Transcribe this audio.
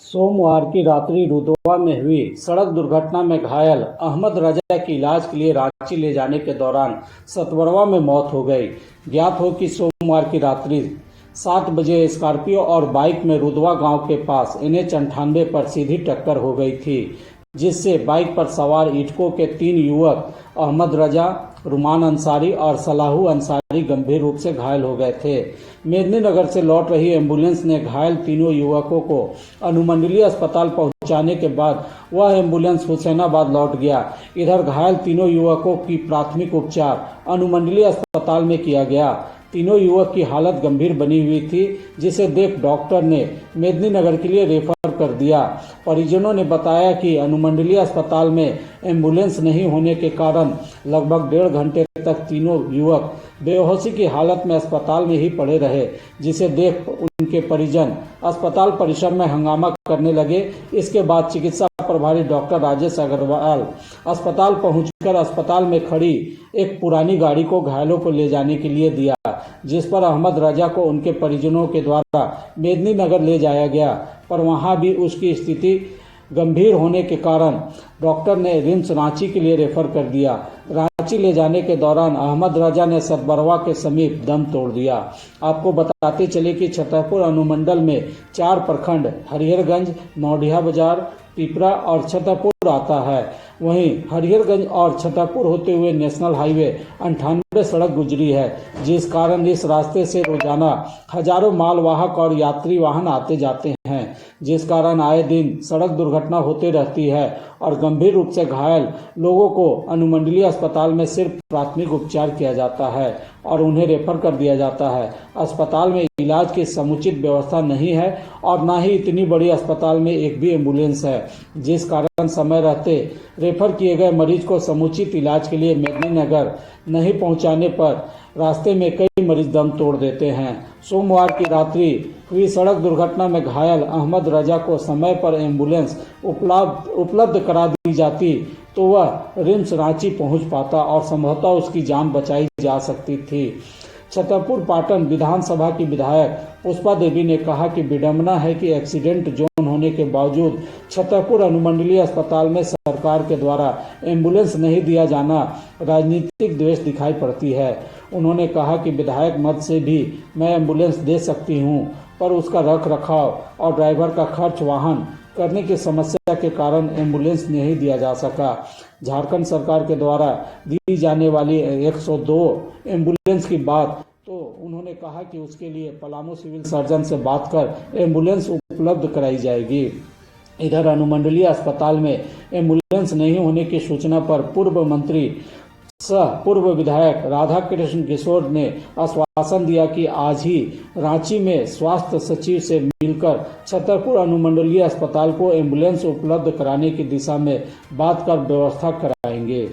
सोमवार की रात्रि रुदवा में हुई सड़क दुर्घटना में घायल अहमद रजा की इलाज के लिए रांची ले जाने के दौरान सतबरवा में मौत हो गई। ज्ञात हो कि सोमवार की रात्रि 7 बजे स्कॉर्पियो और बाइक में रुदवा गांव के पास NH98 पर सीधी टक्कर हो गई थी, जिससे बाइक पर सवार इटको के 3 युवक अहमद रजा, रुमान अंसारी और सलाहू अंसारी गंभीर रूप से घायल हो गए थे। मेदिनीनगर से लौट रही एम्बुलेंस ने घायल तीनों युवकों को अनुमंडलीय अस्पताल पहुंचाने के बाद वह एम्बुलेंस हुसैनाबाद लौट गया। इधर घायल तीनों युवकों की प्राथमिक उपचार अनुमंडलीय अस्पताल में किया गया। तीनों युवक की हालत गंभीर बनी हुई थी, जिसे देख डॉक्टर ने मेदिनीनगर के लिए रेफर कर दिया। परिजनों ने बताया कि अनुमंडलीय अस्पताल में एम्बुलेंस नहीं होने के कारण लगभग 1.5 घंटे तक तीनों युवक बेहोशी की हालत में अस्पताल में ही पड़े रहे, जिसे देख उनके परिजन अस्पताल परिसर में हंगामा करने लगे। इसके बाद चिकित्सा प्रभारी डॉक्टर राजेश अग्रवाल अस्पताल पहुंचकर अस्पताल में खड़ी एक पुरानी गाड़ी को घायलों को ले जाने के लिए दिया, जिस पर अहमद रजा को उनके परिजनों के द्वारा मेदिनीनगर ले जाया गया, पर वहां भी उसकी स्थिति गंभीर होने के कारण डॉक्टर ने रिम्स रांची के लिए रेफर कर दिया। रांची ले जाने के दौरान अहमद रजा ने सतबरवा के समीप दम तोड़ दिया। आपको बताते चले कि छतरपुर अनुमंडल में 4 प्रखंड हरिहरगंज, नौडिया बाजार, पिपरा और छतरपुर आता है। वहीं हरिहरगंज और छतरपुर होते हुए नेशनल हाईवे 98 सड़क गुजरी है, जिस कारण इस रास्ते से रोजाना हजारों मालवाहक और यात्री वाहन आते जाते हैं, जिस कारण आए दिन सड़क दुर्घटना होती रहती है और गंभीर रूप से घायल लोगों को अनुमंडलीय अस्पताल में सिर्फ प्राथमिक उपचार किया जाता है और उन्हें रेफर कर दिया जाता है। अस्पताल में इलाज की समुचित व्यवस्था नहीं है और न ही इतनी बड़ी अस्पताल में एक भी एम्बुलेंस है, जिस कारण समय रहते रेफर किए गए मरीज को समुचित इलाज के लिए मेदिनीनगर नहीं पहुंचाने पर रास्ते में कई मरीज दम तोड़ देते हैं। सोमवार की रात्रि हुई सड़क दुर्घटना में घायल अहमद रजा को समय पर एम्बुलेंस उपलब्ध करा दी जाती तो वह रिम्स रांची पहुंच पाता और संभवतः उसकी जान बचाई जा सकती थी। छतरपुर पाटन विधानसभा की विधायक पुष्पा देवी ने कहा कि विडंबना है कि एक्सीडेंट जोन होने के बावजूद छतरपुर अनुमंडलीय अस्पताल में सरकार के द्वारा एम्बुलेंस नहीं दिया जाना राजनीतिक द्वेष दिखाई पड़ती है। उन्होंने कहा कि विधायक मद से भी मैं एम्बुलेंस दे सकती हूं, पर उसका रख रखाव और ड्राइवर का खर्च वहन करने की समस्या के कारण एम्बुलेंस नहीं दिया जा सका। झारखंड सरकार के द्वारा दी जाने वाली 102 एम्बुलेंस की बात तो उन्होंने कहा कि उसके लिए पलामू सिविल सर्जन से बात कर एम्बुलेंस उपलब्ध कराई जाएगी। इधर अनुमंडलीय अस्पताल में एम्बुलेंस नहीं होने की सूचना पर पूर्व मंत्री सह पूर्व विधायक राधा कृष्ण किशोर ने आश्वासन दिया कि आज ही रांची में स्वास्थ्य सचिव से मिलकर छतरपुर अनुमंडलीय अस्पताल को एम्बुलेंस उपलब्ध कराने की दिशा में बात कर व्यवस्था कराएंगे।